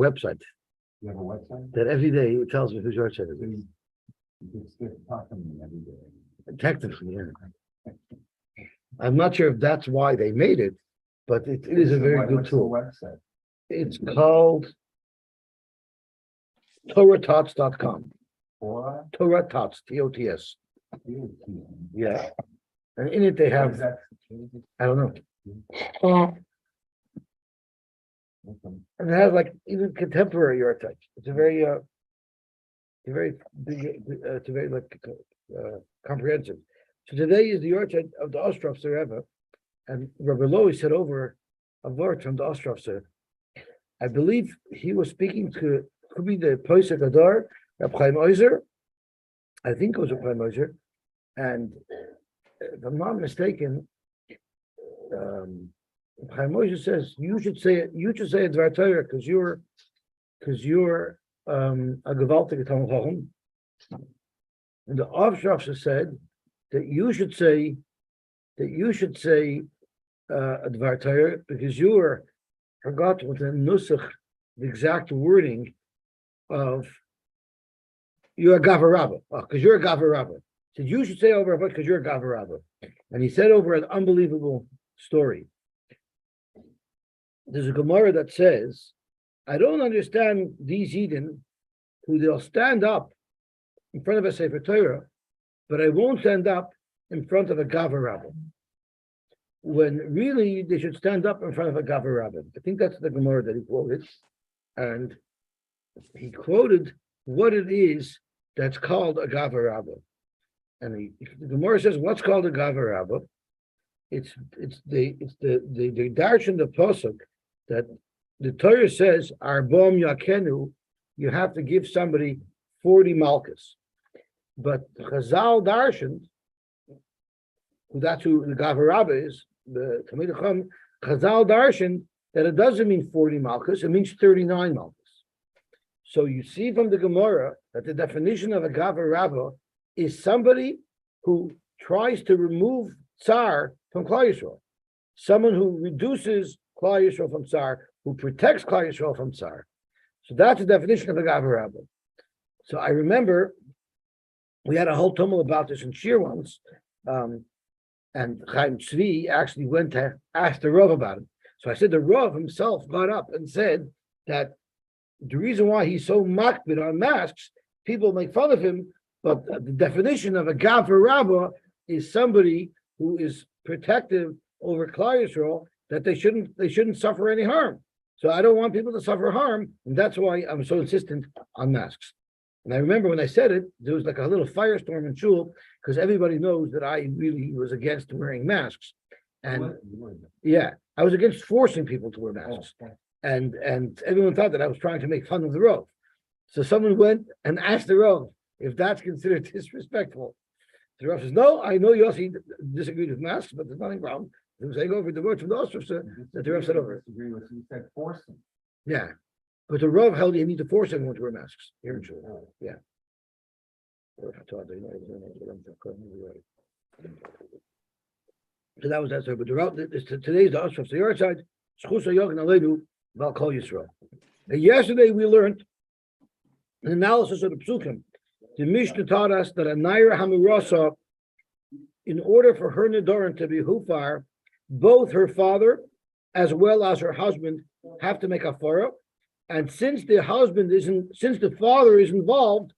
website. You have a website? That every day it tells me whose yahrzeit it is. You can still talk to me every day. Technically, yeah. I'm not sure if that's why they made it, but it is a very good tool. Website? It's called TorahTots.com. Torah Tots, T-O-T-S. Yeah. And in it they have, I don't know. And it has like even contemporary yahrzeit. It's a very comprehensive. So today is the yahrzeit of the Ostrovser Rebbe, and Rabbi Lowy said over a word from the Ostrovser. I believe he was speaking to, could be the Poisek Adar, Reb Chaim Oizer. I think it was Reb Chaim Oizer, and if I'm not mistaken, Chaim Oizer says you should say a Dvar Torah because you're a gewaltige Talmid Chacham. And the Ostrovser said that you should say a Dvar Torah because you forgot with the nusach, the exact wording of you're a Gavar Rabba, because you're a Gavar Rabba. He said you should say over because you're a Gavar Rabba. And he said over an unbelievable story. There's a Gemara that says, I don't understand these Eden who they'll stand up in front of a Sefer Torah, but I won't stand up in front of a Gavar Rabba. When really they should stand up in front of a Gavar Rabba. I think that's the Gemara that he quoted. And he quoted what it is that's called a Gavar Rabba. And the Gemara says, what's called a Gavar Rabba? It's the darshan, the pasuk that the Torah says, Arbom Yakenu, you have to give somebody 40 malchus. But Chazal darshan, that's who the Gavar Rabba is, the Talmid Chacham, Chazal darshan, that it doesn't mean 40 malchus, it means 39 malchus. So you see from the Gemara that the definition of a Gavar Rabba is somebody who tries to remove Tsar from Klal Yisrael, someone who reduces Klal Yisrael from Tsar, who protects Klal Yisrael from Tsar. So that's the definition of a Gavar Rabba. So I remember we had a whole tumult about this in Shir once, and Chaim Tzvi actually went to ask the Rav about it. So I said the Rav himself got up and said that the reason why he's so makbid on masks, people make fun of him, but the definition of a Gavar Rabba is somebody who is protective over Klal Yisrael, that they shouldn't suffer any harm. So I don't want people to suffer harm, and that's why I'm so insistent on masks. And I remember when I said it, there was like a little firestorm in Shul, because everybody knows that I really was against wearing masks. And yeah, I was against forcing people to wear masks. And everyone thought that I was trying to make fun of the Rav. So someone went and asked the Rav if that's considered disrespectful. The Rav says, no, I know Yosy disagreed with masks, but there's nothing wrong. He was saying over the word from the Ostrovser that the Rav said over it. He said forcing. Yeah. But the Rav held you need to force everyone to wear masks here in Shul. Yeah. So that was that. But the Rav, today's the Ostrovser yahrzeit. Yesterday we learned an analysis of the Psukim. The Mishnah taught us that a Naira Hamirasa, in order for her Nedarim to be Hufar, both her father as well as her husband have to make a Farah. And since the father is involved,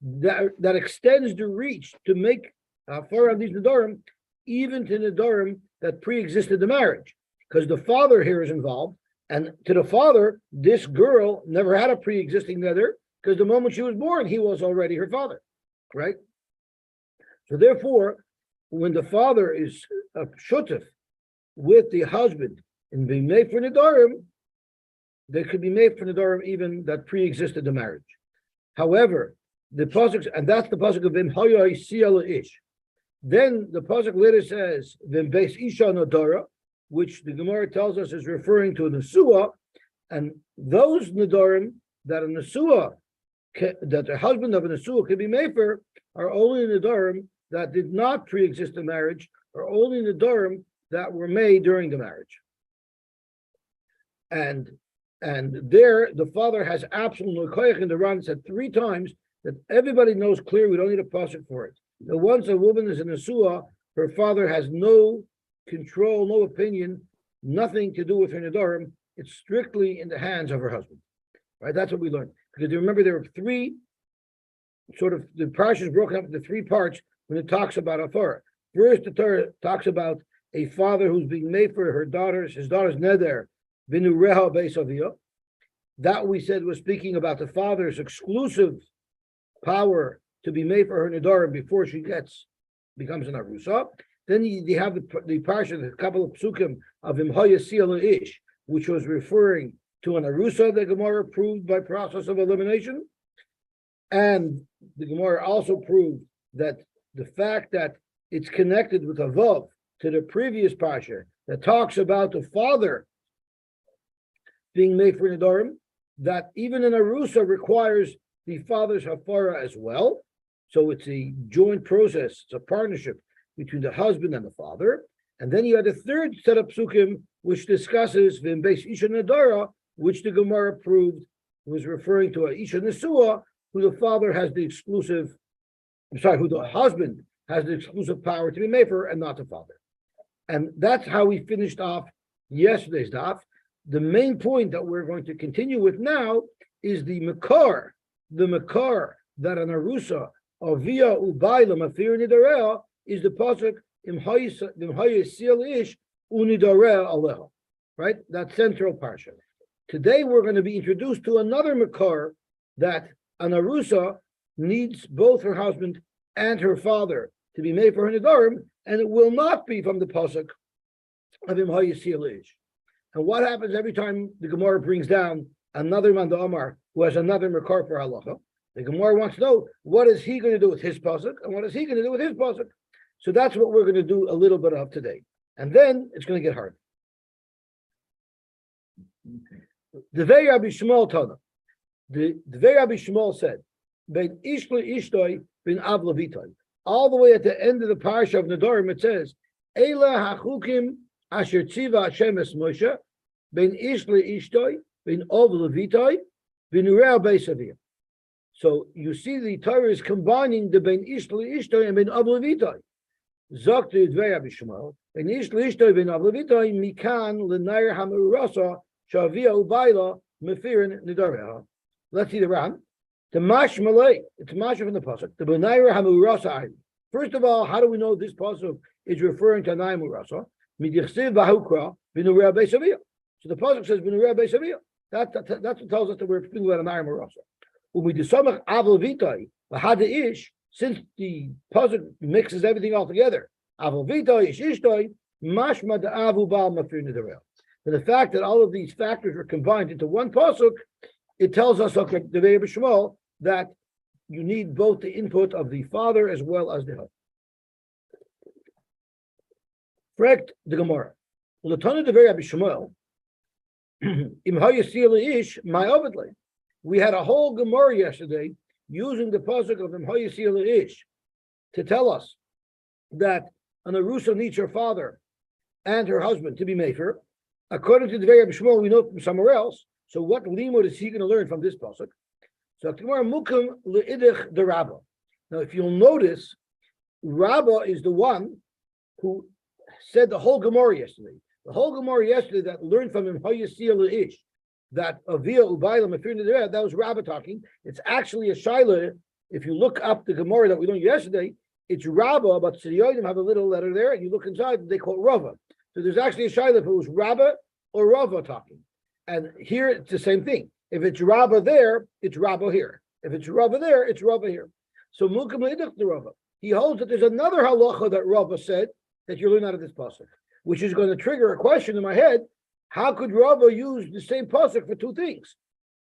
that extends the reach to make a Farah of these Nedarim, even to Nedarim that pre-existed the marriage. Because the father here is involved, and to the father, this girl never had a pre-existing nether, because the moment she was born, he was already her father, right? So therefore, when the father is a shutef with the husband and being made for Nedarim, they could be made for Nedarim even that pre-existed the marriage. However, the pasuk, and that's the pasuk of Vim Hayai Siyala Ish. Then the pasuk later says Vim Beis Isha Nedara, which the Gemara tells us is referring to a Nesua, and those Nedarim that a Nesua, that the husband of a Nesua can be made for, are only Nedarim that did not pre-exist the marriage, or only Nedarim that were made during the marriage. And And there, the father has absolute koyach in the Ran said 3 times that everybody knows clear. We don't need a pasuk for it. That once a woman is in a suah, her father has no control, no opinion, nothing to do with her nedarim. It's strictly in the hands of her husband. Right? That's what we learned. Because you remember there were 3 sort of the parsha is broken up into 3 parts when it talks about a Torah. First, the Torah talks about a father who's being made for his daughter's neder, binu reha beis aviyah. That we said was speaking about the father's exclusive power to be made for her nedarim before she becomes an arusa. Then you have the parsha, the couple of psukim of imhoya seal ish, which was referring to an arusa. The Gemara proved by process of elimination, and the Gemara also proved that the fact that it's connected with a vav to the previous parsha that talks about the father being made for nedarim, that even an arusa requires the father's hafara as well. So it's a joint process, it's a partnership between the husband and the father. And then you had a third set of psukim which discusses v'imbeis isha nedara, which the Gemara proved was referring to a isha nesua, who the father has the exclusive, who the husband has the exclusive power to be made for, and not the father. And that's how we finished off yesterday's daf. The main point that we're going to continue with now is the makar that an arusa avia ubayla mafir nidarea is the pasuk imhayis seal ish unidarea aleha. Right, that central parsha. Today we're going to be introduced to another makar that an arusa needs both her husband and her father to be made for her nedarim, and it will not be from the pasuk of imhayis seal ish. And what happens every time the Gemara brings down another man Amar who has another makar for halacha? The Gemara wants to know what is he going to do with his pasuk and what is he going to do with his pasuk. So that's what we're going to do a little bit of today, and then it's going to get hard. The Dvei Rabbi Shmuel Tana. The Dvei Rabbi Shmuel said, "Ben ishli ishtoi ben avla vitoi." All the way at the end of the parsha of Nedarim, it says, "Eila hachukim asher tziva Hashem es Moshe ben ishli ishtoi ben avla vitoi ben urea beis aviyah." So you see, the Torah is combining the ben ishli ishtoi and ben avla vitoi. Zok to Dvei Rabbi Shmuel, ben ishli ishtoi ben avla vitoi mikan l'nair hamurasa shavia ubayla mefirin nedareha. Let's see the Ran. The mashmalei, it's mash from the pasuk. The benaira hamurasa. First of all, how do we know this pasuk is referring to anai murasa? Midichsiv bahukra b'nurea beisavia. So the pasuk says b'nurea beisavia. That's what tells us that we're speaking about anai murasa. Umidisamach aval vitai bahada ish. Since the pasuk mixes everything all together, aval vitai ish ishtoi mashma de avu bal mafir nedareha. And the fact that all of these factors are combined into one pasuk, it tells us, okay, the Dvei Rabbi Shmuel, that you need both the input of the father as well as the husband. Correct the Gemara. Well, the Tana Dvei Rabbi Shmuel, im hayasila ish my ovidle. We had a whole Gemara yesterday using the pasuk of im hayasila ish to tell us that an arusa needs her father and her husband to be mefer. According to the Dvei Rabbi Shmuel, we know from somewhere else. So what limud is he going to learn from this pasuk? So tomorrow mukum leidich the Rabbah. Now, if you'll notice, Rabbah is the one who said the whole Gemara yesterday. The whole Gemara yesterday that learned from him hayasiyah ish that avia ubayla mafir nedareha, that was Rabbah talking. It's actually a shaila. If you look up the Gemara that we learned yesterday, it's Rabbah, but Tzidionim have a little letter there, and you look inside, they call it Rava. So there's actually a shaila if it was Rabbah or Rava talking. And here it's the same thing. If it's Rabbah there, it's Rabbah here. If it's Rabbah there, it's Rabbah here. So Mukam Leidach the Rabbah. He holds that there's another halacha that Rabbah said that you learn out of this pasuk, which is going to trigger a question in my head: how could Rabbah use the same pasuk for 2 things?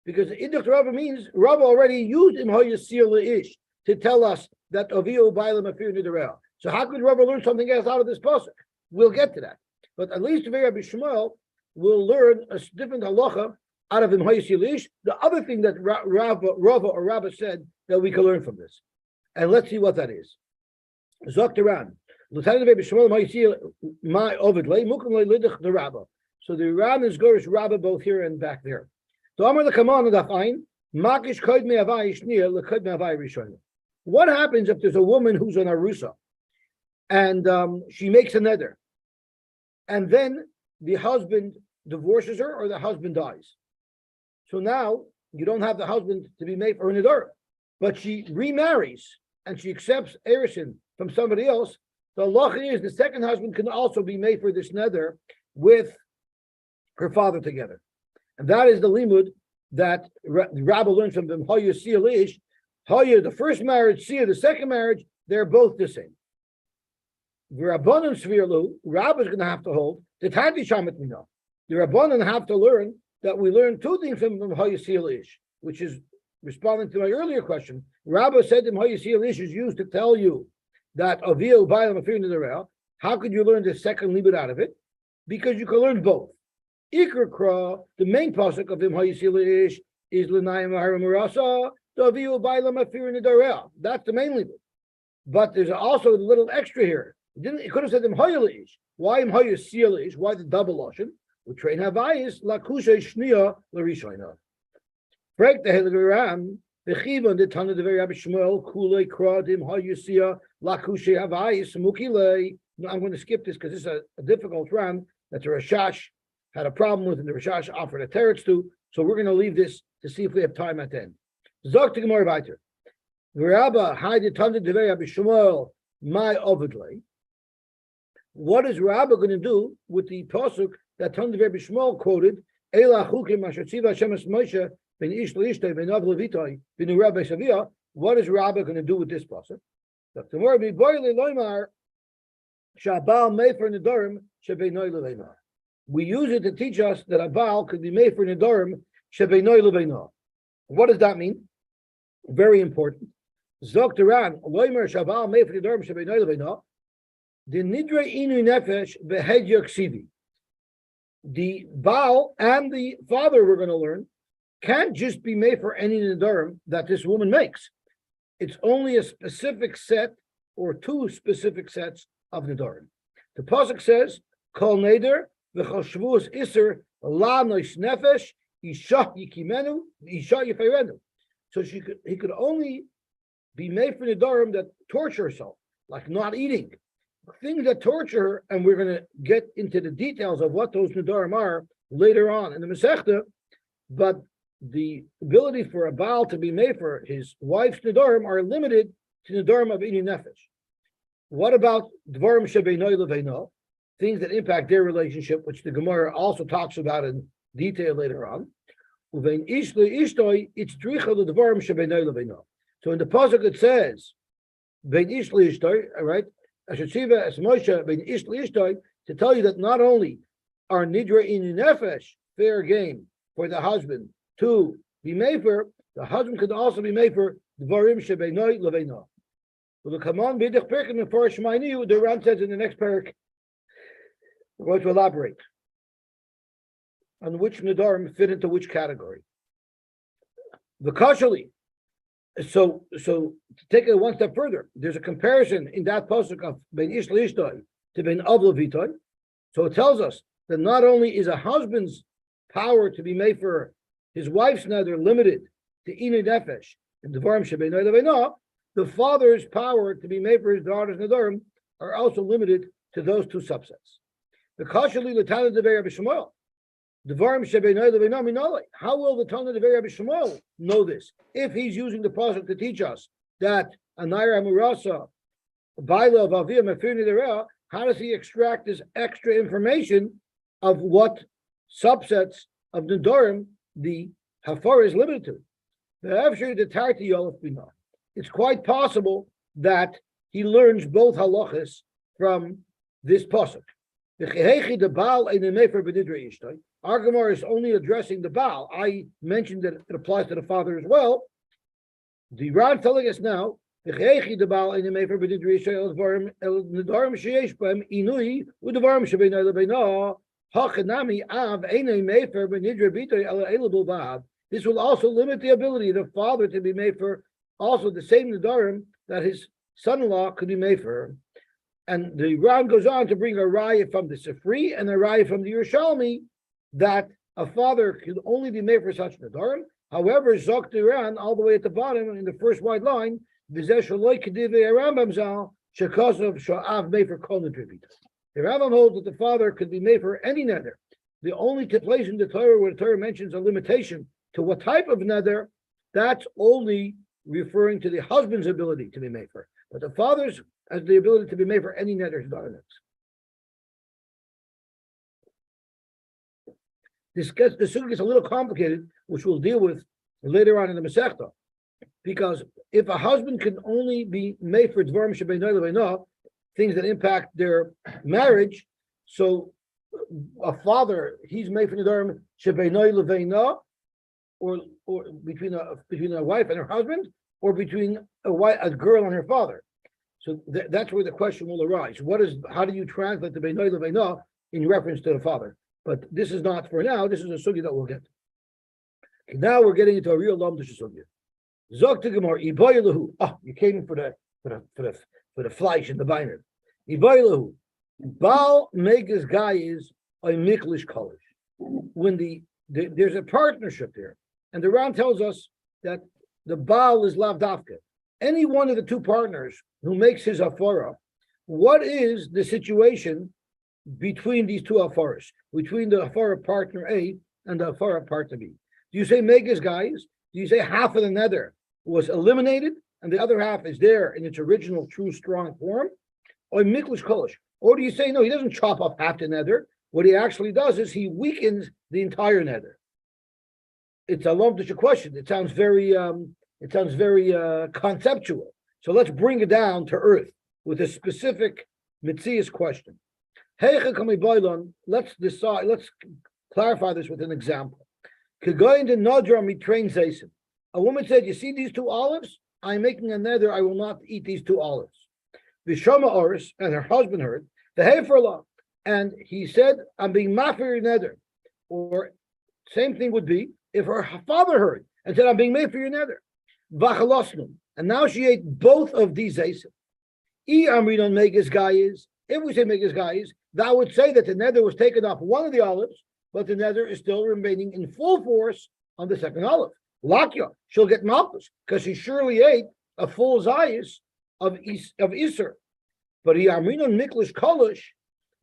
Because Idach Rabbah means Rabbah already used Im Hayasir Ish to tell us that Avio Bailam Afir Nidarel. So how could Rabbah learn something else out of this pasuk? We'll get to that. But at least Rabbi Shmuel will learn a different halacha out of Imhayis Yilish. The other thing that Rabbah said that we can learn from this, and let's see what that is. Zok Ran, Lieutenant Rabbi Shmuel Imhayis my Ovid Lei Mukum Lei Lidach the Rabbah. So the Ran is Gorish Rabbah both here and back there. So Amar Lekaman Dafain, Makish Kod Me Avai Shnia Lekod Me Avai Rishon. What happens if there's a woman who's an arusa and she makes a neder, and then the husband divorces her or the husband dies? So now you don't have the husband to be made for her neder, but she remarries and she accepts Erison from somebody else. The halacha is the second husband can also be made for this neder with her father together. And that is the limud that the rabbi learns from them. Hoya Sia Lish, Hoya, the first marriage, Sia, the second marriage, they're both the same. The Rabbanan Svirlu, Rabbi is going to have to hold the Tanti Shamet Mina. The Rabbanan have to learn that we learn two things from Hoya Sia Lish, which is responding to my earlier question. Rabbi said that Hoya Sia Lish is used to tell you that Avil Bailam Afir Nedarim. How could you learn the second limud out of it? Because you can learn both. Iker Kra, the main pasuk of him Hayisilish is L'nayim Haramurasa, Daviu Bailam Afir Nedarim. That's the main limud. But there's also a little extra here. It could have said him Hayilish. Why him Hayisilish? Why the double lotion? We train Havayis Lakusha Shnia Larishona. Break the Helagram. The Chivan the Tana the very Rabbi Shmuel Kule Kradim Hayusia Lakusha Havayis Mukile. I'm going to skip this because this is a difficult round that the Rashash had a problem with, and the Rashash offered a teretz to. So we're going to leave this to see if we have time at the end. Zok to Gemara weiter. Rabba Haide Tanda Devei Rabbi Shmuel my Ovidlei. What is Rabba going to do with the pasuk that Tanda Devei Rabbi Shmuel quoted? Ela Chukim Asher Tziva Hashem Es Moshe Ben Ish L'Ishtoi Ben Av Levitoi Ben Urav Beisavia. What is Rabba going to do with this pasuk? Dr. Gemara B'Boyle Loimar Shabal Mefer Nedarim Shebeinoi Leveina. We use it to teach us that a Baal could be made for Nedarim Shebeinoi Leveina. What does that mean? Very important. Zok Duran, Loimer Shabal Mefer Nedarim Shebeinoi Leveina. The Nidre Inu Nefesh Behed Yoksivi. The Baal and the father, we're going to learn, can't just be made for any Nedarim that this woman makes. It's only a specific set or two specific sets of Nedarim. The pasuk says, "Kol neder v'chol shvuos iser la nois nefesh isha yikimenu isha yifeirenu." So he could only be made for Nedarim that torture herself, like not eating, things that torture her, and we're going to get into the details of what those Nedarim are later on in the Masechta. But the ability for a Baal to be made for his wife's Nedarim are limited to Nedarim of Inu Nefesh. What about Dvarim Shebeinoi Leveino, things that impact their relationship, which the Gemara also talks about in detail later on? Uvein Ish Le'ishtoi, it's Dricha L'Dvarim Shebeinoi Leveino. So in the pasuk it says, Vein Ish Le'ishtoi, all right, Ashetziva Es Moshe Vein Ish Le'ishtoi, to tell you that not only are Nidra Inu Nefesh fair game for the husband to be made for, the husband could also be made for Dvarim Shebeinoi Leveino. The command bidich perkin and for Shmaini, the Ram says in the next parak, we're going to elaborate on which Nedarim fit into which category. The Kashali. So to take it one step further, there's a comparison in that pasuk of Ben Ish L'Ishtoi to Ben Av Levitoi. So it tells us that not only is a husband's power to be made for his wife's neder limited to Inu Nefesh and Dvarim Shebeinoi Leveino, the father's power to be made for his daughter's Nedarim are also limited to those two subsets. The Kashali L'Tana Devei Rabbi Shmuel, Dvarim Shebeinoi Leveino Minolei. How will the Tana Devei Rabbi Shmuel know this if he's using the pasuk to teach us that Anayra Murasa, Baila of Avia Mefir Nedarim? How does he extract this extra information of what subsets of Nedarim the Hafar is limited to? The Evshir the Tarti Yolef Binah. It's quite possible that he learns both halachas from this pasuk. The Baal and the Mefer B'Nidra Ishtoi. Our Gemara is only addressing the Baal. I mentioned that it applies to the father as well. The Ran telling us now, the Baal and the Mefer B'Nidra Ishtoi el Nedarim sheyesh b'hem inui u'devarim shebeinoi lebeino hachanami av einei Mefer B'Nidra B'Itoi el elabul ba'av. This will also limit the ability of the father to be made for also the same Nedarim that his son-in-law could be made for. And the Ram goes on to bring a raya from the Sifri and a raya from the Yerushalmi that a father can only be made for such Nedarim. However, Zok Duran, all the way at the bottom in the first white line, the Rambam holds that the father could be made for any nether. The only place in the Torah where the Torah mentions a limitation to what type of nether, that's only referring to the husband's ability to be made for. But the father's has the ability to be made for any nether. This sugi gets a little complicated, which we'll deal with later on in the Masechta. Because if a husband can only be made for dvarim shebeinoy lebeino, things that impact their marriage, so a father, he's made for nedarim shebeinoy lebeino, or between a wife and her husband, or between a girl and her father. So that's where the question will arise. How do you translate the beinoy lebeino in reference to the father? But this is not for now. This is a sugi that we'll get. Okay, now we're getting into a real lamdish sugi. Zog to Gemara, Iboilahu. Oh, you came in for the fleish in the biner. Iboilahu. Baal megas guy is a miklish college. When there's a partnership there, and the Ram tells us that the Baal is lavdafka. Any one of the two partners who makes his afara, what is the situation between these two afaras, between the afara partner A and the afara partner B? Do you say megas guys? Do you say half of the nether was eliminated and the other half is there in its original true strong form? Or miklish kolish? Or do you say no, he doesn't chop off half the nether? What he actually does is he weakens the entire nether. It's a lumdish question. It sounds very conceptual. So let's bring it down to earth with a specific mitzias question. Let's decide, let's clarify this with an example. A woman said, you see these two olives? I'm making a nether, I will not eat these two olives. Vishama Oris, and her husband heard, the Heferlah, and he said, I'm being mafir nether. Or same thing would be if her father heard and said, I'm being made for your nether. Vachalosnum. And now she ate both of these asim. If we say megas guys, that would say that the nether was taken off one of the olives, but the nether is still remaining in full force on the second olive. Lakya, she'll get malchus because she surely ate a full zayis of Isser. But miklish kolish.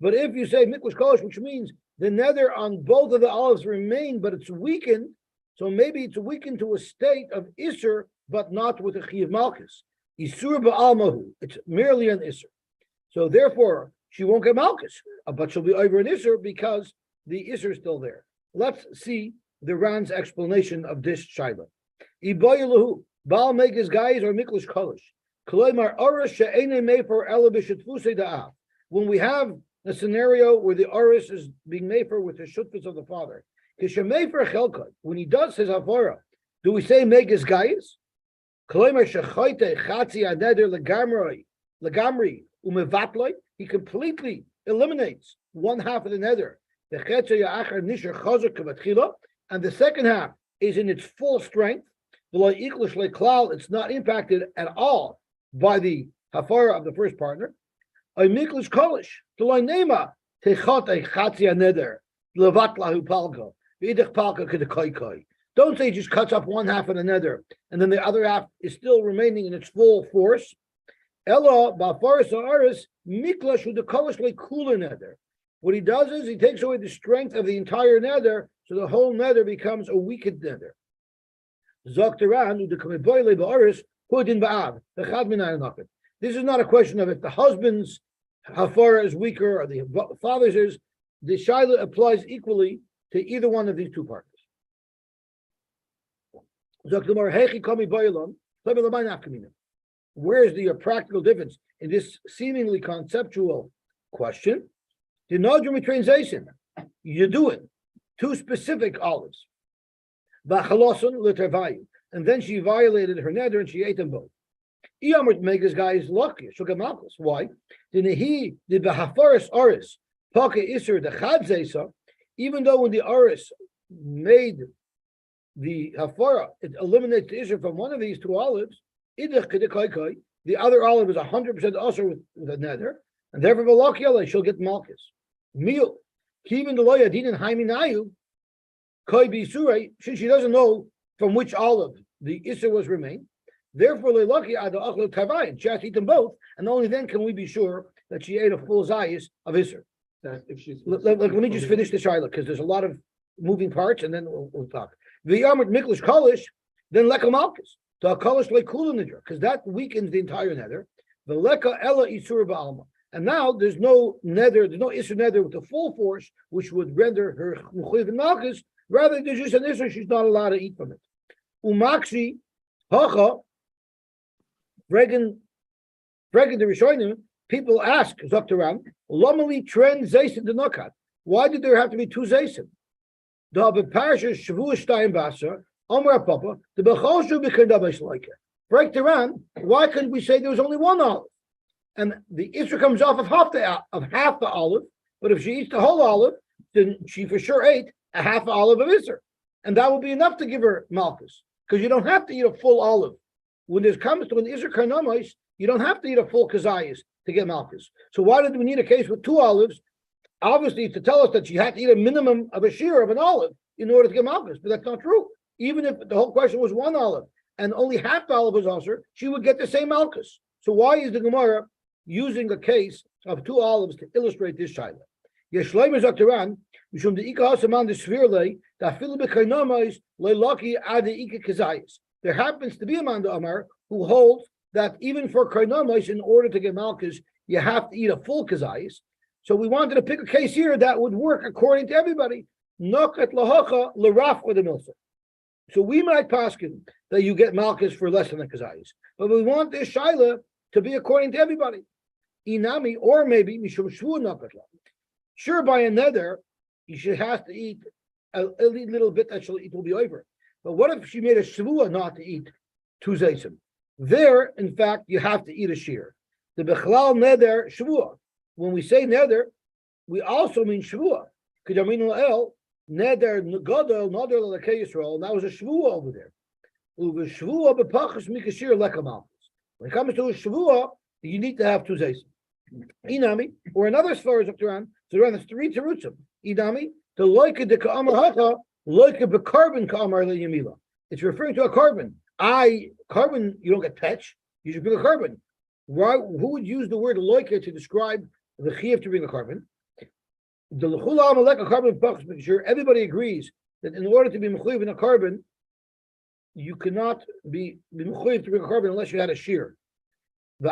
But if you say miklish kolish, which means the nether on both of the olives remain, but it's weakened, so maybe it's weakened to a state of Isser, but not with a chiv malchus. Isur ba'almahu. It's merely an Isser. So therefore, she won't get malchus, but she'll be over an Isser because the Isser is still there. Let's see the Ran's explanation of this shaila. Iboyelahu, Baal megas guys or miklish kolish. When we have a scenario where the oris is being made for with the shutfus of the father, when he does his havara, do we say megas guys? He completely eliminates one half of the nether. And the second half is in its full strength. It's not impacted at all by the hafara of the first partner. Don't say he just cuts up one half of the nether and then the other half is still remaining in its full force. What he does is he takes away the strength of the entire nether, so the whole nether becomes a weakened nether. This is not a question of if the husband's hafara is weaker or the father's is. The shaila applies equally to either one of these two partners. Where's the practical difference in this seemingly conceptual question? The Nedarim translation, you do it. Two specific olives. And then she violated her nether and she ate them both. Megas guy is lucky. She'll get malchus. Why? Even though when the oris made the hafara, it eliminates the isser from one of these two olives, the other olive is 100% usher with the nether, and therefore she'll get malchus. Meal. Even the loya didn't haiminayu. Koi B'Surei, since she doesn't know from which olive the Isser was remained, therefore Leilaki Ada Achel Kavayin. She has to eat them both, and only then can we be sure that she ate a full Zayis of Isser. That if she's. Let me just finish the Shaila, because there's a lot of moving parts, and then we'll talk. The Amrit Miklish Kolish, then Leka Malkus. To a Kolish Lekula Nidra, because that weakens the entire nether. The Leka Ella Isur Ba'alma. And now there's no nether, there's no Isur nether with the full force, which would render her Mechuyev and Malkus. Rather, there's just an Isur, she's not allowed to eat from it. Umakshi, Hacha, Bregan the Rishonim, people ask, Zoktaram, Lomali Tren Zaysin de Nokat. Why did there have to be two Zaysin? The Parasha Shavu Shtayim Basar, Omer Papa, the Bechoshu Bikandabas like it. Break the ran, why couldn't we say there was only one olive? And the Isra comes off of half the olive, but if she eats the whole olive, then she for sure ate a half olive of Isra. And that will be enough to give her Malchus, because you don't have to eat a full olive. When it comes to an Isra Karnamis, you don't have to eat a full Kazayas to get Malchus. So why did we need a case with two olives? Obviously, to tell us that she had to eat a minimum of a shear of an olive in order to get Malchus, but that's not true. Even if the whole question was one olive and only half the olive was also, she would get the same Malchus. So why is the Gemara using a case of two olives to illustrate this shaila? Yeshleim Zaktaran, Mishum the Ika Hasaman the Svirle, that Philibikainamais Leilaki Ade Ika Kazayas. There happens to be a man Amar who holds that even for Kainamais, in order to get Malchus, you have to eat a full Kazayas. So we wanted to pick a case here that would work according to everybody. Nokat lahacha l'raf or the milsa. So we might paskin that you get malchus for less than a kazayis, but we want this shaila to be according to everybody. Inami, or maybe mishum shvu nokat la. Sure, by a nether, you should have to eat a little bit that she'll eat will be over. But what if she made a shvua not to eat two zaysim? There, in fact, you have to eat a shear. The bechlal nether shvua. When we say nether, we also mean shvua. Kedamin la'el, nether gadol nether l'lekei Yisrael. And that was a shvua over there. Uve shvua b'pachas mikashir lekamalchus. When it comes to a shvua, you need to have two zaysim. Inami, or another svara is up to around. So around there's three terutzim. Inami, the loika de ka'amar hacha, loika b'karbon ka'amar le'yamila. It's referring to a carbon. Carbon, you don't get petch. You should bring a carbon. Why? Who would use the word loika to describe the chiyuv to bring a carbon? The l'chula amalek a carbon pachas mikashir. Everybody agrees that in order to be mechuyev in a carbon, you cannot be mechuyev to bring a carbon unless you had a shear. You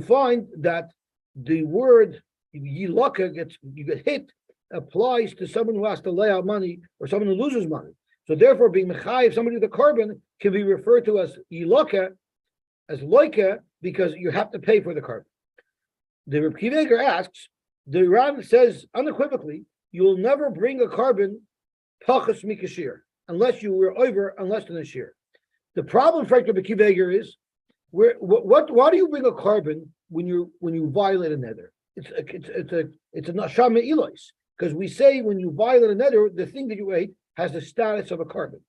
find that the word yilaka you get hit applies to someone who has to lay out money or someone who loses money. So therefore, being mechayiv somebody with a carbon can be referred to as yilaka, as loika, because you have to pay for the carbon. The Reb Kiva asks, the Ran says unequivocally, you will never bring a carbon pachas mikashir unless you were over less than a shear. The problem, frankly, with Kiveger is why do you bring a carbon when you violate a nether? It's a nashama ilois, because we say when you violate a nether, the thing that you ate has the status of a carbon.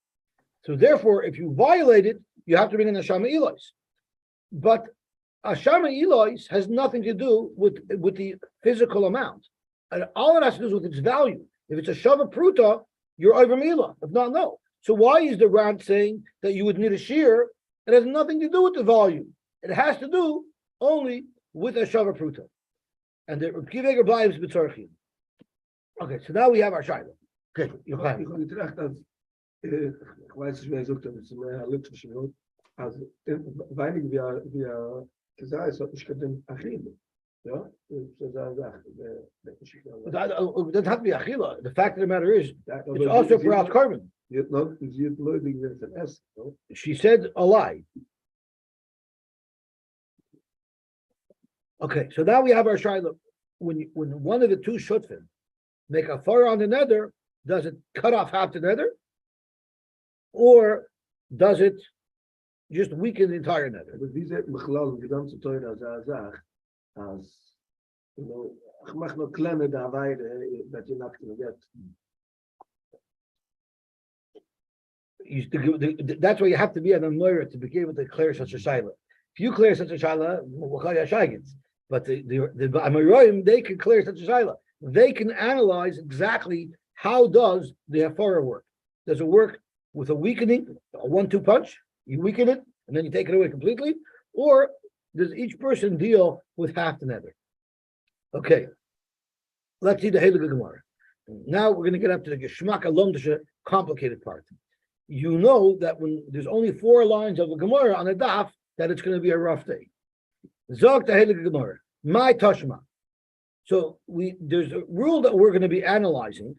So therefore, if you violate it, you have to bring a nashama ilois. But ashama ilois has nothing to do with the physical amount, and all it has to do is with its value. If it's a shava pruta, you're over mila. If not, no. So why is the Rand saying that you would need a shear? It has nothing to do with the volume. It has to do only with a shava pruta. And the Kiveger blives b'tzorchim. Okay, so now we have our shaila. Okay, Ich habe gedacht, dass ich weiß nicht, wer gesagt hat, es ist mehr Lütze schon. Also, weinig wie gesagt, es hat nicht gedemmt Achille. Ja, That has to be achila. The fact of the matter is, it's also for out carbon. She said a lie. Okay, so now we have our shaila. When one of the two shutfim make a far on the nether, does it cut off half the nether, or does it just weaken the entire nether? But wie zegt Mechlal, die ganze Teure als Zag, als, ich mach noch kleine dabei, that you're not going to get. That's why you have to be an Amoira to be able to clear such a shaila. If you clear such a shaila, but the Amoraim, they can clear such a shaila. they can analyze exactly how does the hafara work. Does it work with a weakening, a 1-2 punch? You weaken it and then you take it away completely, or does each person deal with half the nether? Okay, let's see the Heilige Gemara. Now we're going to get up to the Geschmack Alomdische complicated part. You know that when there's only 4 lines of the Gemara on a daf, that it's going to be a rough day. Zog the Heilige Gemara, my Tashma. So there's a rule that we're going to be analyzing,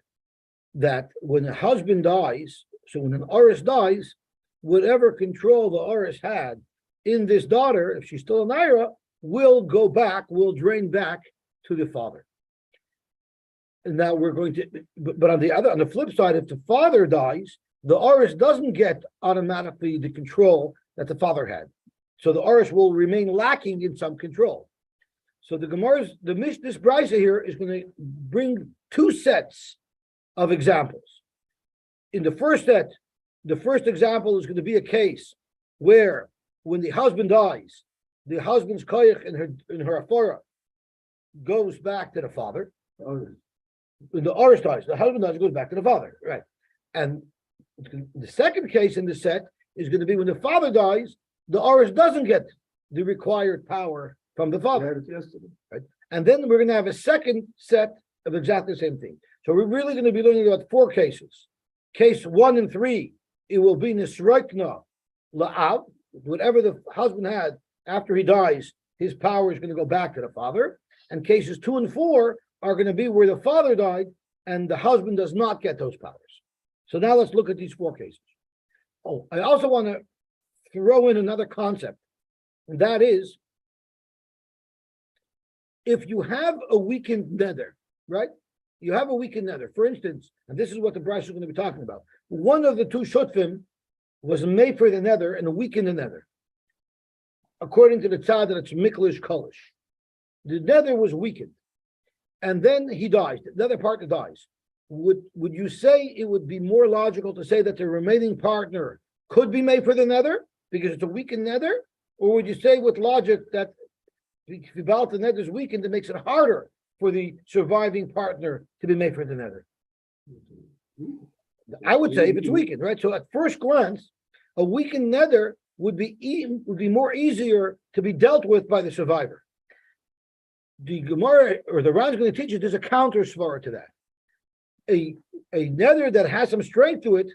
that when a husband dies, so when an Oris dies, whatever control the Oris had in this daughter, if she's still a Naira, will drain back to the father. And now we're going to, but on the flip side, if the father dies, the Oris doesn't get automatically the control that the father had. So the Oris will remain lacking in some control. So this Brisa here is going to bring 2 sets of examples. In the first set, the first example is going to be a case where when the husband dies, the husband's koyach in her afora goes back to the father. When the Oris dies, the husband dies, it goes back to the father, right? And the second case in the set is going to be when the father dies, the Oris doesn't get the required power from the father. Right? And then we're going to have a second set of exactly the same thing. So we're really going to be learning about 4 cases. Case 1 and 3, it will be nisroikna la'av. Whatever the husband had after he dies, his power is going to go back to the father. And cases 2 and 4 are going to be where the father died and the husband does not get those powers. So now let's look at these 4 cases. Oh, I also want to throw in another concept, and that is, if you have a weakened nether, right? You have a weakened nether. For instance, and this is what the Brisa is going to be talking about. One of the 2 shutfim was made for the nether and weakened the nether. According to the tzad, that it's miklish kolish. The nether was weakened, and then he dies. The other partner dies. Would you say it would be more logical to say that the remaining partner could be made for the nether because it's a weakened nether, or would you say with logic that if the nether is weakened, it makes it harder for the surviving partner to be made for the nether? I would say if it's weakened, right? So at first glance, a weakened nether would be more easier to be dealt with by the survivor. The Gemara or the Ran is going to teach you there's a counter svara to that. A nether that has some strength to it,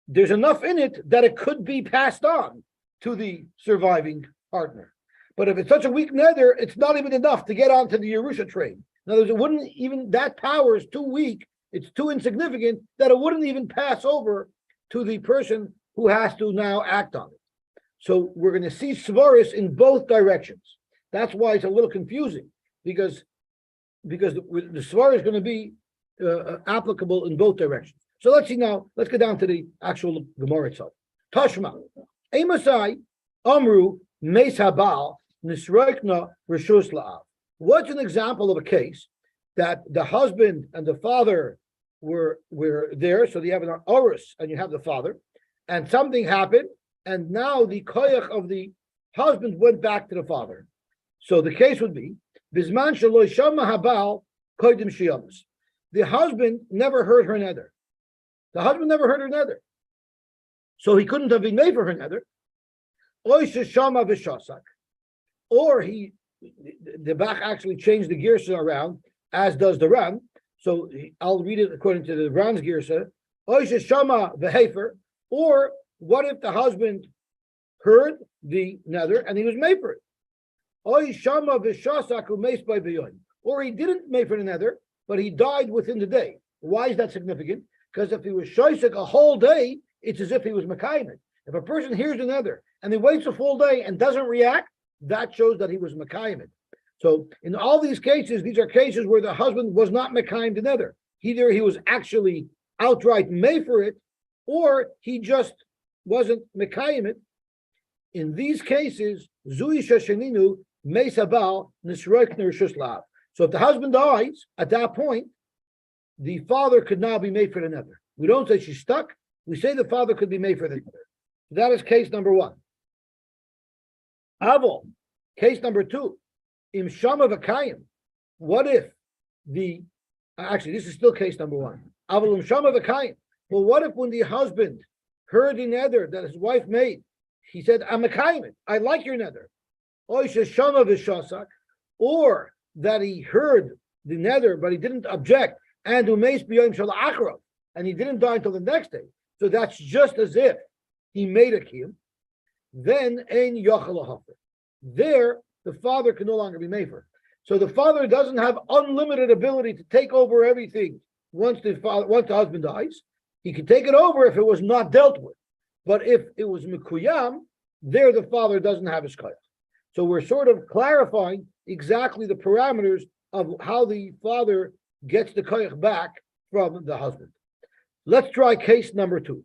there's enough in it that it could be passed on to the surviving partner. But if it's such a weak nether, it's not even enough to get onto the Yerusha train. In other words, it wouldn't even, that power is too weak, it's too insignificant that it wouldn't even pass over to the person who has to now act on it. So we're going to see svaris in both directions. That's why it's a little confusing, because the svar is going to be applicable in both directions. So let's see now. Let's get down to the actual Gemara itself. Tashma, Emasai, Amru, Meis Habal, Nisroikna, Rishus La'av. What's an example of a case that the husband and the father were there? So you have an Oris and you have the father, and something happened, and now the koyach of the husband went back to the father. So the case would be Bisman Shaloi Shama Habal Koidim Shiyamas. The husband never heard her nether. The husband never heard her nether. So he couldn't have been made for her nether. Oisha Shama Vishasak. Or the Bach actually changed the girsa around, as does the Ran. So I'll read it according to the Ran's girsa. Oisha Shama Vehefer. Or what if the husband heard the nether and he was made for it? Oish Shama Vishasak Umeis by Beyoin. Or he didn't make for the nether, but he died within the day. Why is that significant? Because if he was shoysek a whole day, it's as if he was mekayim. If a person hears the nether and he waits a full day and doesn't react, that shows that he was mekayim. So in all these cases, these are cases where the husband was not mekayim the nether. Either he was actually outright made for it, or he just wasn't mekayim it. In these cases, zui shasheninu meisabal nisroik nershus lav. So if the husband dies, at that point, the father could now be made for the nether. We don't say she's stuck. We say the father could be made for the nether. That is case number 1. Avol, case number 2. Im shama v'kayim. What if the Actually, this is still case number one. Avalum Shama V'Kayin. Well, what if when the husband heard the neder that his wife made, he said, I'm a kaimit, I like your neder. Oisha Shama V'Shasak, or that he heard the neder, but he didn't object, and Umeis B'Yom Shal Achra, and he didn't die until the next day. So that's just as if he made a kiyum. Then Ein Yochel Hafer. There, the father can no longer be mefer. So the father doesn't have unlimited ability to take over everything once the husband dies. He can take it over if it was not dealt with. But if it was mikuyam, there the father doesn't have his koyach. So we're sort of clarifying exactly the parameters of how the father gets the koyach back from the husband. Let's try case number 2.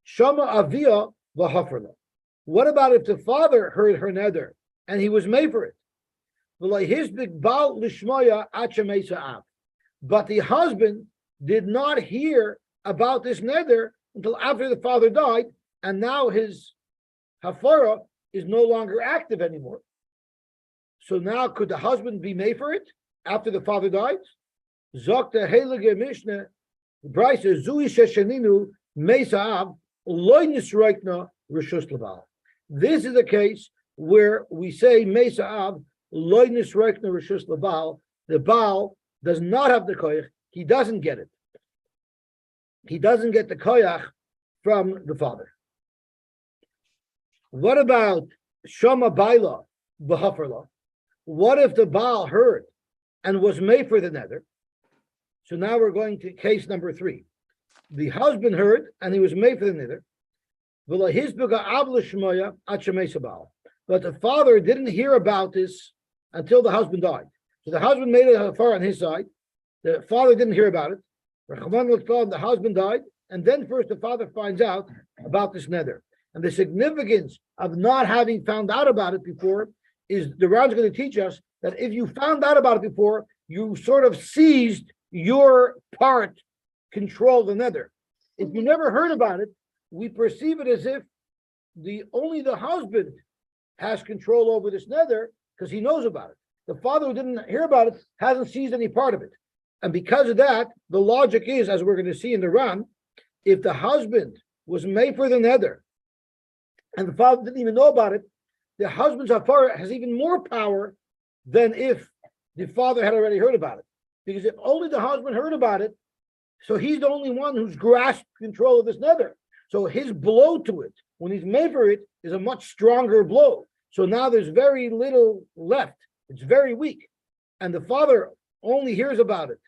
Shama avia v'haferla. What about if the father heard her neder and he was made for it? But the husband did not hear about this neder until after the father died, and now his hafara is no longer active anymore. So now could the husband be made for it after the father died? Zokta heilige Mishnah, Bryce Zui Sheshaninu Mesaav Loy Nisroikna Rishus Labal. This is a case where we say Mesaav Loy Nisroikna Rishus Labal. The Baal does not have the koyach. He doesn't get it. He doesn't get the koyach from the father. What about Shama Baila B'Hafarla? What if the Baal heard and was made for the nether? So now we're going to case number 3. The husband heard and he was made for the nether. But the father didn't hear about this until the husband died. So the husband made a hafar on his side. The father didn't hear about it. The husband died, and then first the father finds out about this nether. And the significance of not having found out about it before is the Ram's going to teach us that if you found out about it before, you sort of seized your part, control the nether. If you never heard about it, we perceive it as if only the husband has control over this nether because he knows about it. The father who didn't hear about it hasn't seized any part of it. And because of that, the logic is, as we're going to see in the Ran, if the husband was made for the nether and the father didn't even know about it, the husband's hafara has even more power than if the father had already heard about it. Because if only the husband heard about it, so he's the only one who's grasped control of this nether. So his blow to it, when he's made for it, is a much stronger blow. So now there's very little left. It's very weak. And the father only hears about it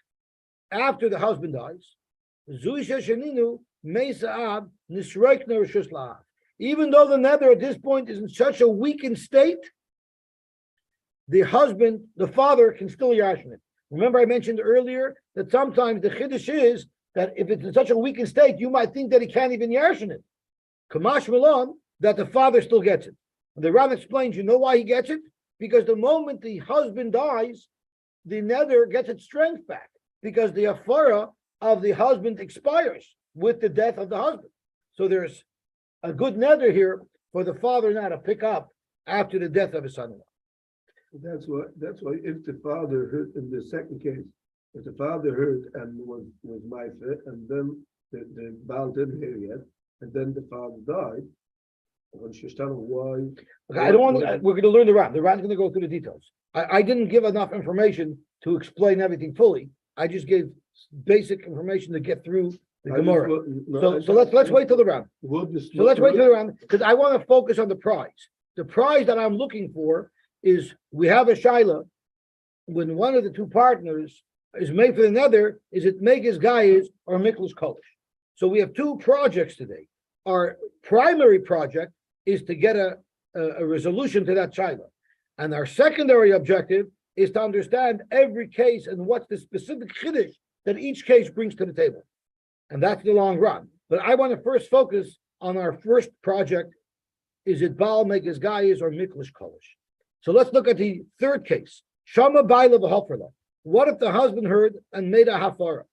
after the husband dies. Even though the nether at this point is in such a weakened state, the husband, the father, can still yarshin it. Remember I mentioned earlier that sometimes the chiddush is that if it's in such a weakened state, you might think that he can't even yarshin it. Kamash Malon, that the father still gets it. And the Rav explains, you know why he gets it? Because the moment the husband dies, the nether gets its strength back, because the afara of the husband expires with the death of the husband. So there's a good nether here for the father now to pick up after the death of his son-in-law. That's why if the father heard in the second case, if the father heard and was my fit, and then the Baal didn't hear yet, and then the father died, when she's telling why. Okay, I don't want to, we're going to learn the Ran. The Ran's going to go through the details. I didn't give enough information to explain everything fully. I just gave basic information to get through the Gemara. So let's wait till the Ran. So let's wait till the Ran, because I want to focus on the prize. The prize that I'm looking for is we have a shaila when one of the two partners is made for the nether, is it Megas Gaiz or Miklas Kolish? So we have 2 projects today. Our primary project is to get a resolution to that shaila. And our secondary objective is to understand every case and what's the specific chiddush that each case brings to the table. And that's the long run. But I want to first focus on our first project. Is it Baal Megas Gaiz or Miklas Kolish? So let's look at the third case. Shama Baila v'Hafarla. What if the husband heard and made a hafara?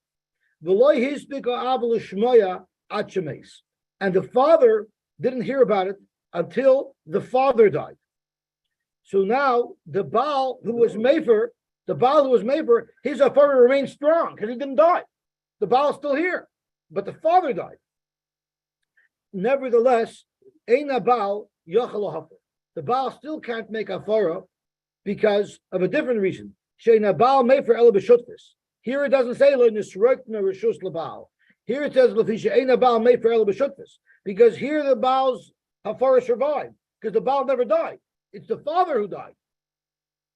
And the father didn't hear about it until the father died. So now the Baal who was mefer the Baal who was Mefer, his hafara remains strong because he didn't die. The Baal is still here, but the father died. Nevertheless, Eina Baal Yochel Hafer. The Baal still can't make hafara because of a different reason. Sheina Baal Mefer El B'Shutfis. Here it doesn't say Lo Nisroikna Rishus LaBaal. Here it says Lefisha Eina Baal Mefer El B'Shutfis, because here the Baal's hafara survived because the Baal never died. It's the father who died.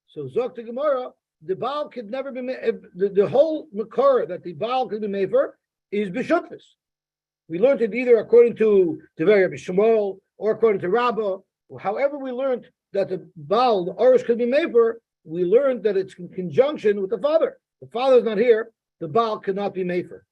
So Zok to Gemara, the Baal could never be made. The whole makor that the Baal could be made for is B'Shutfis. We learned it either according to Tiberia B'Shmuel or according to Rabbah. However, we learned that the Baal, the Orish, could be made for. We learned that it's in conjunction with the father. The father's not here. The Baal cannot be made for.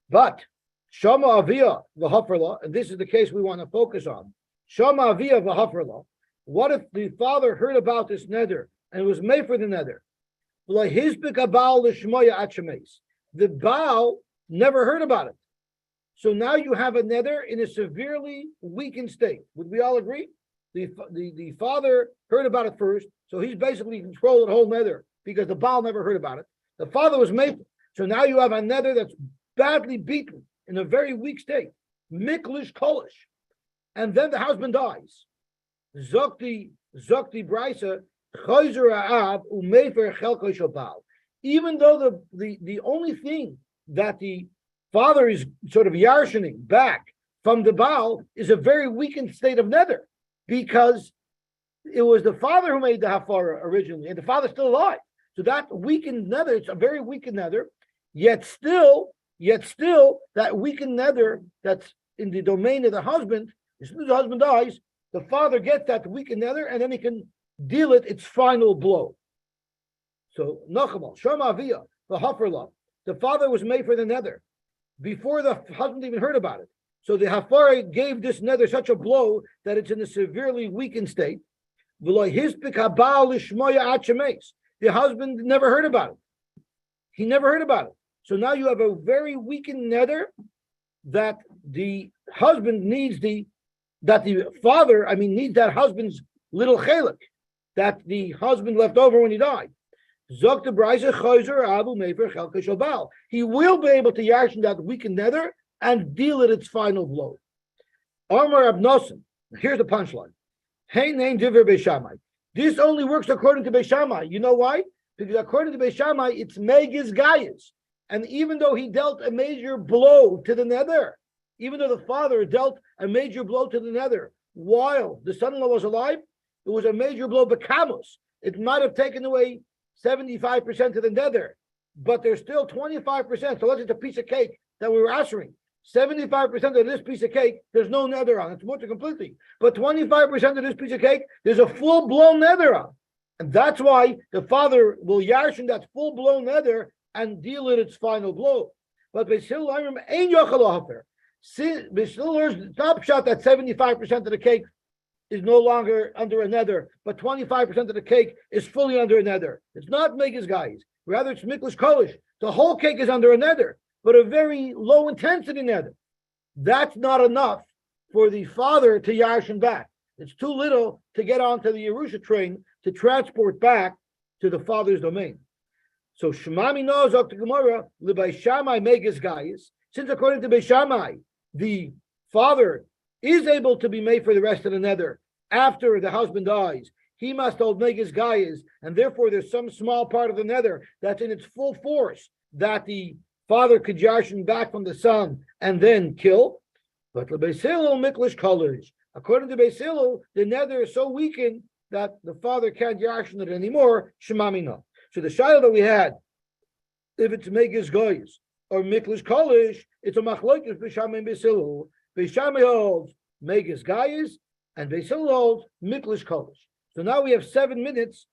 But Shama Avia v'Hafarla, and this is the case we want to focus on. Shama Avia v'Hafarla. What if the father heard about this neder and was made for the neder? The Baal never heard about it. So now you have a neder in a severely weakened state. Would we all agree? The father heard about it first, so he's basically in control of the whole neder because the Baal never heard about it. The father was made. So now you have a neder that's badly beaten in a very weak state. Miklish kolish. And then the husband dies. Zokti Brisa, Chayzer Aav, Umefer Chelko Shobal. Even though the only thing that the father is sort of yarshening back from the Baal is a very weakened state of nether, because it was the father who made the hafara originally, and the father's still alive. So that weakened nether, it's a very weakened nether, yet still that weakened nether that's in the domain of the husband, as soon as the husband dies, the father gets that weakened nether, and then he can deal it its final blow. So Nachamal, Shama Avia, the Hafarla, the father was made for the nether before the husband even heard about it. So the Hafara gave this nether such a blow that it's in a severely weakened state. The husband never heard about it. He never heard about it. So now you have a very weakened nether that the husband needs needs that husband's little chelik that the husband left over when he died. He will be able to yarshin that weakened nether and deal it its final blow. Amar Abnosim. Here's the punchline. Hey, name Diver Beishamai. This only works according to Beishamai. You know why? Because according to Beishamai, it's Megiz Gaius. And even though he dealt a major blow to the nether, even though the father dealt a major blow to the nether while the son-in-law was alive, it was a major blow bekamus. It might have taken away 75% of the nether, but there's still 25%. So let's say it's a piece of cake that we were answering. 75% of this piece of cake, there's no nether on. It's mutter completely. But 25% of this piece of cake, there's a full-blown nether on. And that's why the father will yarshin that full-blown nether and deal it its final blow. But Beis Hillel ain't yochel hafer. Beis Hillel's top shot that 75% of the cake is no longer under a nether, but 25% of the cake is fully under a nether. It's not Megas guys. Rather, it's Miklish Kolish. The whole cake is under a nether, but a very low intensity nether. That's not enough for the father to yarshin back. It's too little to get onto the Yerusha train to transport back to the father's domain. So Shemami knows up to Gemara, L'Beishamai Megas guys. Since according to Beishamai, the father is able to be made for the rest of the nether after the husband dies, he must hold Megas guys, and therefore there's some small part of the nether that's in its full force that the father could yarshin back from the son and then kill. But Beis Hillel Miklish Kolish. According to Beis Hillel, the nether is so weakened that the father can't yarshin it anymore. Shemami no. So the shayla that we had, if it's Megas guys or Miklish Kolish, it's a machlokes Beishamai and Beis Hillel. Beishamai holds Megas guys and Beis Hillel holds Miklish Kolish. So now we have 7 minutes.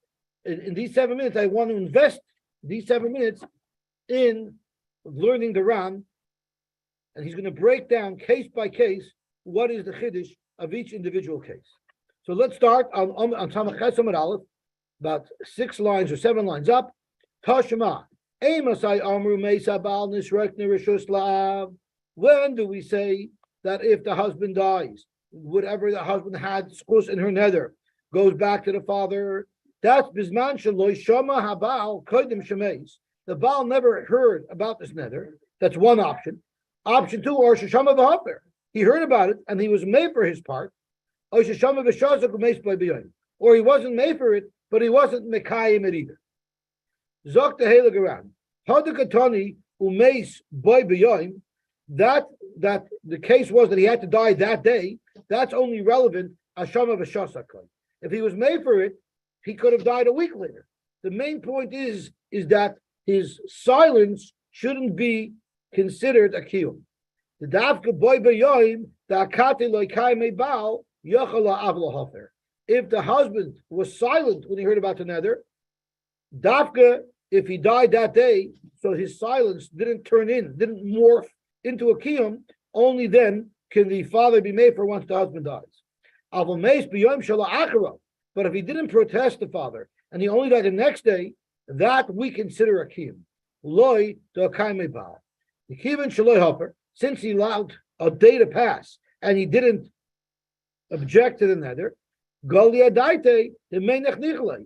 In these 7 minutes, I want to invest these 7 minutes in learning the Ram, and he's going to break down case by case what is the chiddush of each individual case. So let's start on Samach Ches Amud Aleph, about 6 lines or 7 lines up. Tashma, Emasai Amru Meisa Bal Nisrekne Rishus La'av. When do we say that if the husband dies, whatever the husband had schus in her nether goes back to the father? That's Bisman Shaloi Shama Habal Kodim Shemeis. The Baal never heard about this neder. That's one option. Option two, or Sheshama V'Hafer. He heard about it and he was made for his part. Or Sheshama V'Shazak U'Meis B'Ay B'Yoyim. Or he wasn't made for it, but he wasn't Mekayim it either. Zok the Heilig around. Hadakatani U'Meis B'Ay B'Yoyim. That the case was that he had to die that day. That's only relevant Ashama V'Shazak. If he was made for it, he could have died a week later. The main point is that his silence shouldn't be considered a kiyum. The davka boy b'yoyim the akate loikai meibal yochala avla hafer. If the husband was silent when he heard about the neder, davka, if he died that day, so his silence didn't morph into a kiyum, only then can the father be made for once the husband dies. Avol meis b'yoyim shala achara. But if he didn't protest the father and he only died the next day, that we consider a kiyum. Loi to akai meibal. The kiyum shaloi hafer. Since he allowed a day to pass and he didn't object to the neder,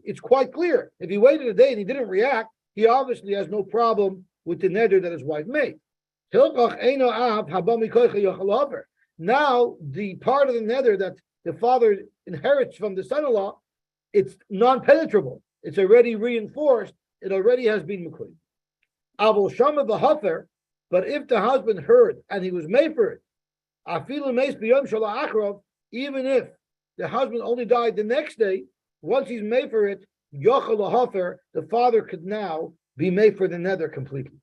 it's quite clear. If he waited a day and he didn't react, he obviously has no problem with the neder that his wife made. Now, the part of the neder that the father inherits from the son-in-law, it's non-penetrable. It's already reinforced. It already has been mekuyim. Avol shama v'hafer. But if the husband heard and he was made for it, even if the husband only died the next day, once he's made for it, the father could now be made for the neder completely.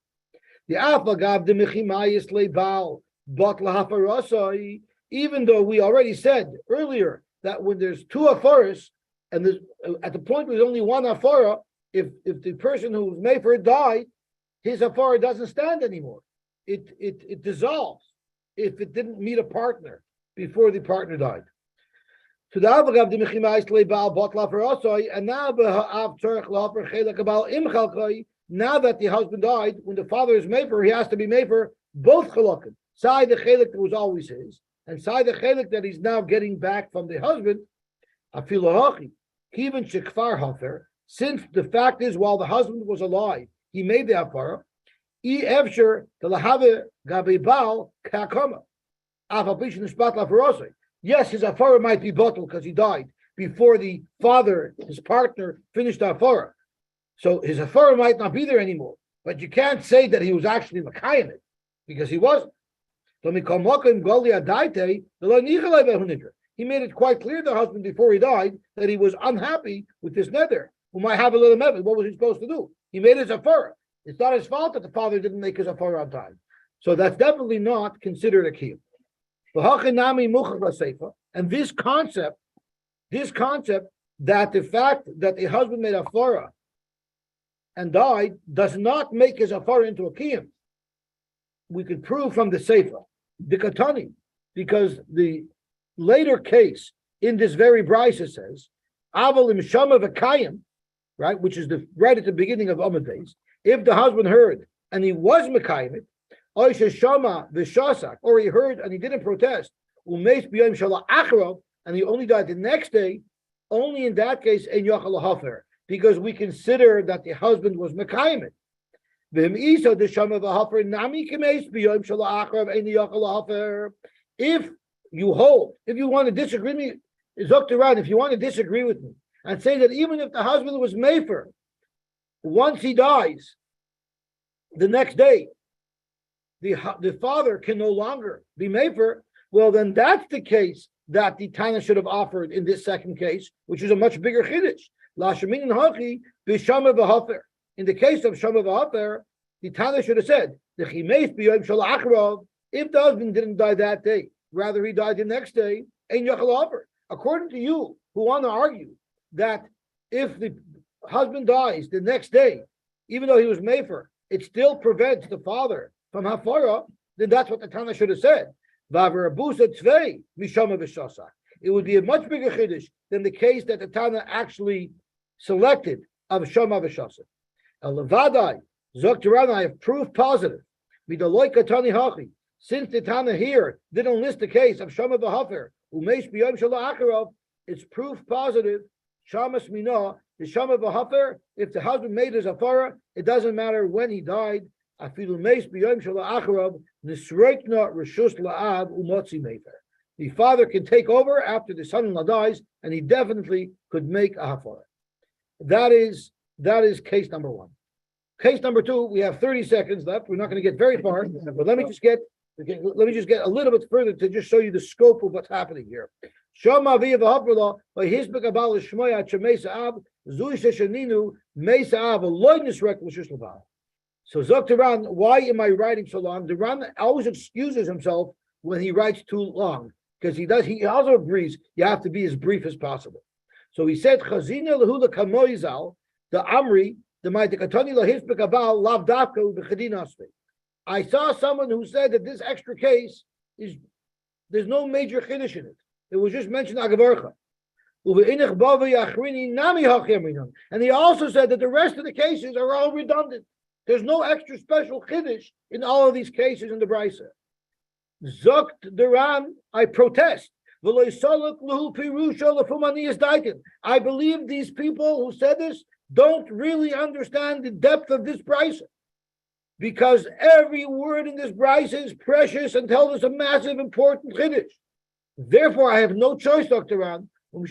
Even though we already said earlier that when there's two afaras, and at the point where there's only one afara, if the person who was made for it died, his afara doesn't stand anymore. It dissolves if it didn't meet a partner before the partner died. And now that the husband died, when the father is made for, he has to be made for both chalakim. Side the chelik that was always his, and side the chelik that he's now getting back from the husband. Since the fact is, while the husband was alive, he made the hafara. Yes, his afara might be bottled because he died before the father, his partner, finished the afara. So his afara might not be there anymore. But you can't say that he was actually makayim it, because he wasn't. He made it quite clear to the husband before he died that he was unhappy with this neder. Who might have a little method. What was he supposed to do? He made his afara. It's not his fault that the father didn't make his afara on time. So that's definitely not considered a kiyum. And this concept that the fact that the husband made afara and died does not make his afara into a kiyum. We could prove from the sefer, the katani, because the later case in this very brisa says, Aval im shama v'kayim, right, which is right at the beginning of Amud Beis. If the husband heard and he was mekayim it, or he heard and he didn't protest, and he only died the next day, only in that case, because we consider that the husband was mekayim it. If you want to disagree with me, if you want to disagree with me and say that even if the husband was mefer, once he dies, the next day, the father can no longer be mefer, well, then that's the case that the Tana should have offered in this second case, which is a much bigger chiddush. In the case of Shama v'Hafer, the Tana should have said, if the husband didn't die that day, rather he died the next day, according to you, who want to argue that if the husband dies the next day, even though he was mefer, it still prevents the father from hafara, then that's what the Tana should have said. It would be a much bigger chiddush than the case that the Tana actually selected of Shama v'Shasa. Levadai, Zoktarana, I have proof positive. Since the Tana here didn't list the case of Shama v'Hafer, it's proof positive. Shamas Mina, the Shama V'Hafer, if the husband made his Hafara, it doesn't matter when he died. Afilu Meis B'Yom Shala Acharab, Nisreikna Rishus La'ab Umotzi Mefer. The father can take over after the son-in-law dies, and he definitely could make a Hafara. That is case number one. Case number two, we have 30 seconds left. We're not going to get very far, but let me just get a little bit further to just show you the scope of what's happening here. Shama via v'haprala by hisbek abal shmoya chemesa ab zui sheshaninu mesa ab aloydness reckless labal. So Dr. Ran, why am I writing so long? The Ran always excuses himself when he writes too long because he also agrees you have to be as brief as possible. So he said chazina lahula kamoizal the amri the ma'atikatani lahisbek abal lav dafka ubechadinasve. I saw someone who said that this extra case there's no major chiddush in it. It was just mentioned agavarcha. And he also said that the rest of the cases are all redundant. There's no extra special chiddush in all of these cases in the Brisa. Zokt Duran, I protest. I believe these people who said this don't really understand the depth of this Brisa. Because every word in this Brisa is precious and tells us a massive, important chiddush. Therefore, I have no choice, Dr. Ran. And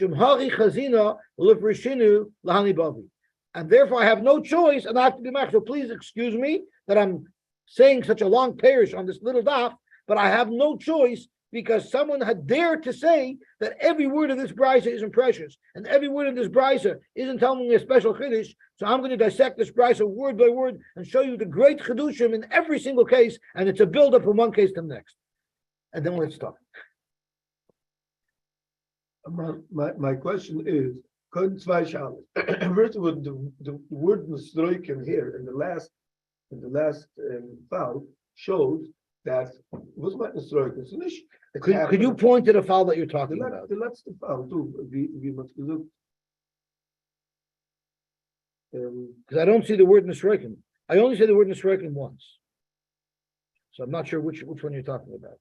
therefore, I have no choice, and I have to be mach. So please excuse me that I'm saying such a long parish on this little daf, but I have no choice because someone had dared to say that every word of this brisa isn't precious, and every word of this brisa isn't telling me a special chiddush. So I'm going to dissect this brisa word by word and show you the great chidushim in every single case, and it's a build-up from one case to the next. And then let's start. My question is, first of all, the word Nestroiken here in the last file shows that was my Nestroiken. Could you point to the file that you're talking about? The last file too. Because I don't see the word Nestroiken. I only see the word Nestroiken once. So I'm not sure which one you're talking about.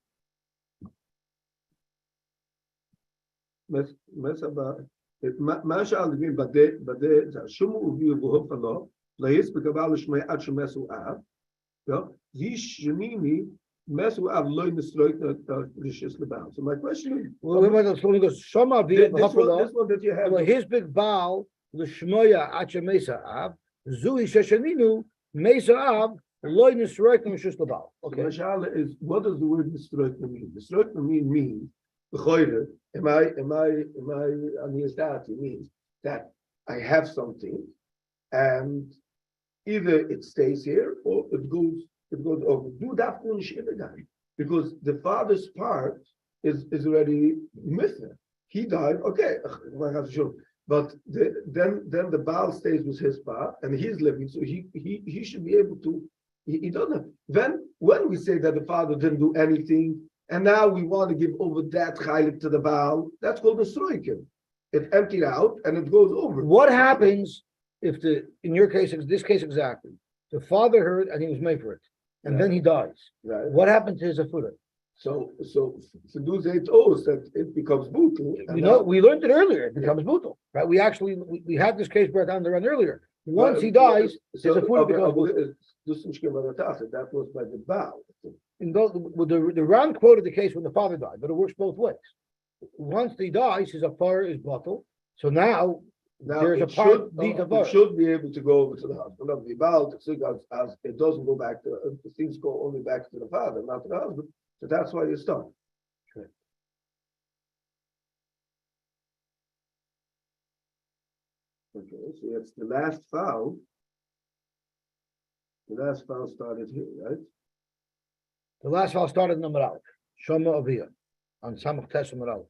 מה שאלתי בדי שום וביו בהופע לו להיס בקבל לשמי עד שמסו אב זי שמיני מסו אב לא נסטרויק רשיס לבעל. So my question is Shama via this one that you have his big baal l'shmoya at shemesa av zui sheshaninu mesa av lo nisroik rishis lebal. Okay. Mashallah is what does the word נסטרויק mean? נסטרויק means Am I understand? It means that I have something, and either it stays here or it goes over. Do that because the father's part is already missing. He died. Okay, but then the Baal stays with his part, and he's living, so he should be able to. He doesn't. Then when we say that the father didn't do anything. And now we want to give over that chaylik to the Baal. That's called the stroikin. It emptied out and it goes over. What happens if in your case, this case exactly, the father heard and he was made for it, and then he dies. Right. What happened to his afura? So for those 8 O's that it becomes brutal. We learned it earlier. It becomes brutal, right? We had this case brought down the run earlier. Once he dies, his afura becomes brutal. That was by the Baal. The Ran quoted the case when the father died, but it works both ways. Once he dies, his afar is bottled. So now there's a part it should be able to go over to the husband. Of the Baal, as it doesn't go back to the things go only back to the father, not to the husband. So that's why you stop. Okay. Okay, so it's the last foul. The last foul started here, right? The last file started in Number Aleph, Shoma Aviyah, on Samach Tes Number Aleph.